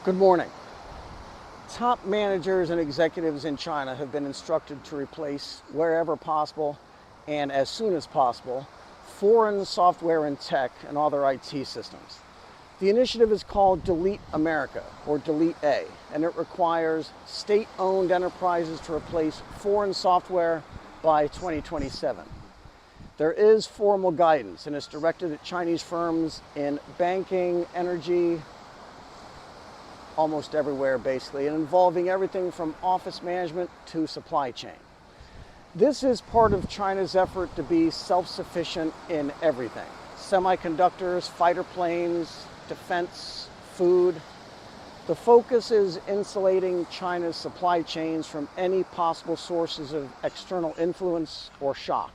Good morning. Top managers and executives in China have been instructed to replace, wherever possible and as soon as possible, foreign software and tech and all their IT systems. The initiative is called Delete America, or Delete A, and it requires state-owned enterprises to replace foreign software by 2027. There is formal guidance, and it's directed at Chinese firms in banking, energy, almost everywhere basically, and involving everything from office management to supply chain. This is part of China's effort to be self-sufficient in everything. Semiconductors, fighter planes, defense, food. The focus is insulating China's supply chains from any possible sources of external influence or shock.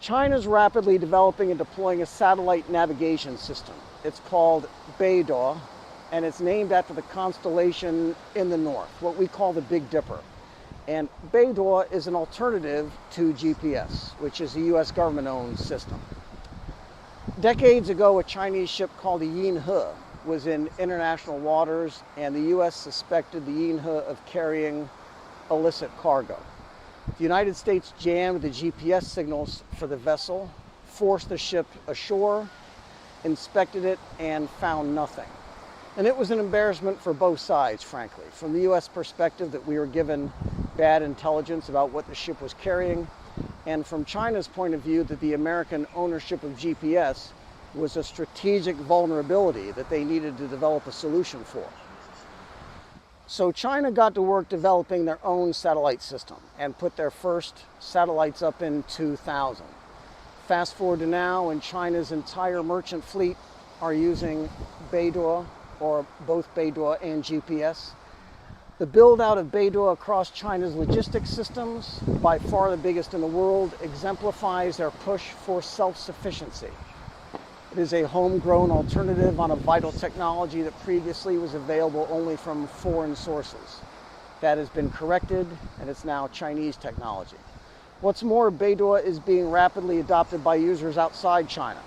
China's rapidly developing and deploying a satellite navigation system. It's called BeiDou, and it's named after the constellation in the north, what we call the Big Dipper. And BeiDou is an alternative to GPS, which is a US government-owned system. Decades ago, a Chinese ship called the Yinhe was in international waters, and the US suspected the Yinhe of carrying illicit cargo. The United States jammed the GPS signals for the vessel, forced the ship ashore, inspected it, and found nothing. And it was an embarrassment for both sides, frankly. From the US perspective, that we were given bad intelligence about what the ship was carrying, and from China's point of view, that the American ownership of GPS was a strategic vulnerability that they needed to develop a solution for. So China got to work developing their own satellite system and put their first satellites up in 2000. Fast forward to now, and China's entire merchant fleet are using BeiDou, or both BeiDou and GPS. The build out of BeiDou across China's logistics systems, by far the biggest in the world, exemplifies their push for self-sufficiency. It is a homegrown alternative on a vital technology that previously was available only from foreign sources. That has been corrected, and it's now Chinese technology. What's more, BeiDou is being rapidly adopted by users outside China.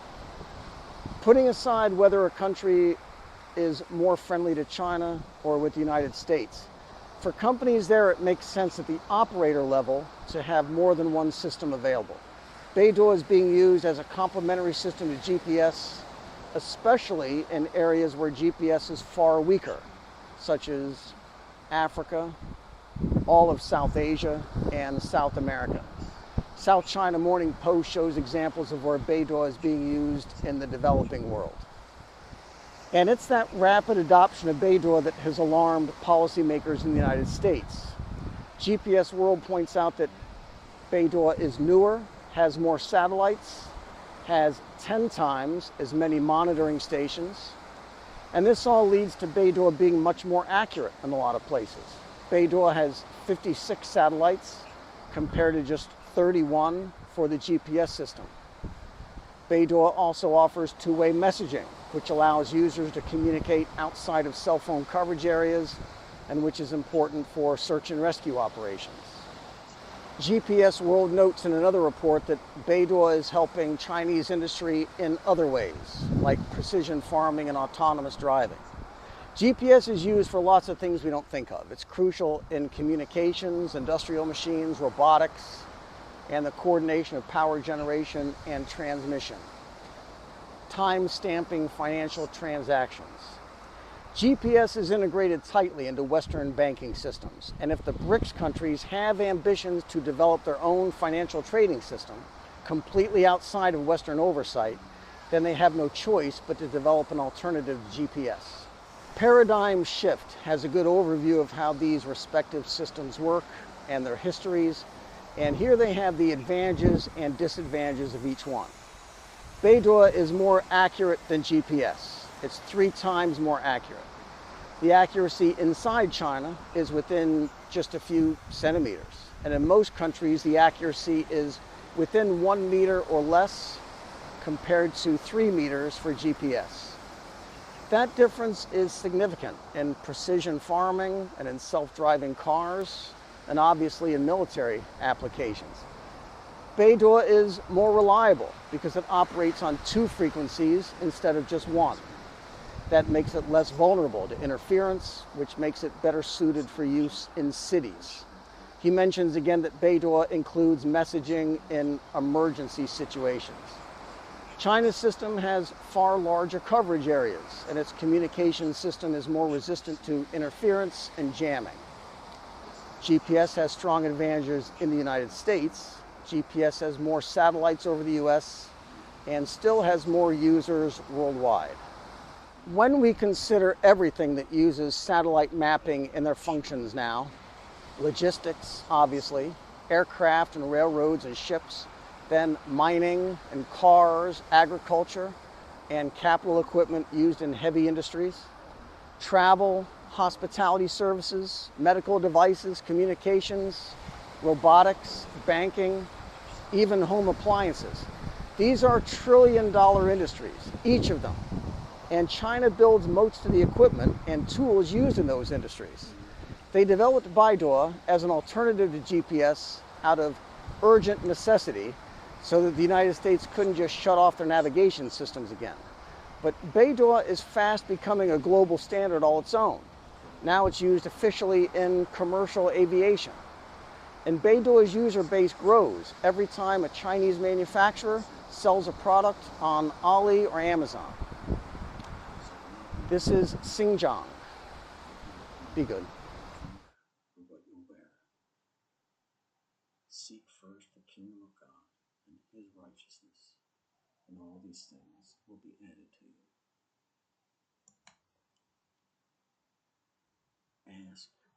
Putting aside whether a country is more friendly to China or with the United States, for companies there, it makes sense at the operator level to have more than one system available. BeiDou is being used as a complementary system to GPS, especially in areas where GPS is far weaker, such as Africa, all of South Asia, and South America. South China Morning Post shows examples of where BeiDou is being used in the developing world. And it's that rapid adoption of BeiDou that has alarmed policymakers in the United States. GPS World points out that BeiDou is newer, has more satellites, has 10 times as many monitoring stations, and this all leads to BeiDou being much more accurate in a lot of places. BeiDou has 56 satellites compared to just 31 for the GPS system. BeiDou also offers two-way messaging, which allows users to communicate outside of cell phone coverage areas, and which is important for search and rescue operations. GPS World notes in another report that BeiDou is helping Chinese industry in other ways, like precision farming and autonomous driving. GPS is used for lots of things we don't think of. It's crucial in communications, industrial machines, robotics, and the coordination of power generation and transmission. Time stamping financial transactions. GPS is integrated tightly into Western banking systems, and if the BRICS countries have ambitions to develop their own financial trading system completely outside of Western oversight, then they have no choice but to develop an alternative to GPS. Paradigm Shift has a good overview of how these respective systems work and their histories, and here they have the advantages and disadvantages of each one. BeiDou is more accurate than GPS. It's 3 times more accurate. The accuracy inside China is within just a few centimeters. And in most countries, the accuracy is within 1 meter or less, compared to 3 meters for GPS. That difference is significant in precision farming and in self-driving cars, and obviously in military applications. BeiDou is more reliable because it operates on 2 frequencies instead of just 1. That makes it less vulnerable to interference, which makes it better suited for use in cities. He mentions again that BeiDou includes messaging in emergency situations. China's system has far larger coverage areas, and its communication system is more resistant to interference and jamming. GPS has strong advantages in the United States. GPS has more satellites over the US and still has more users worldwide. When we consider everything that uses satellite mapping in their functions now, logistics, obviously, aircraft and railroads and ships, then mining and cars, agriculture, and capital equipment used in heavy industries, travel, hospitality services, medical devices, communications, robotics, banking, even home appliances. These are trillion-dollar industries, each of them. And China builds most of the equipment and tools used in those industries. They developed BeiDou as an alternative to GPS out of urgent necessity so that the United States couldn't just shut off their navigation systems again. But BeiDou is fast becoming a global standard all its own. Now it's used officially in commercial aviation. And BeiDou's user base grows every time a Chinese manufacturer sells a product on Ali or Amazon. This is Xinjiang. Be good. What you wear. Seek first the kingdom of God and his righteousness, and all these things will be added to you. Ask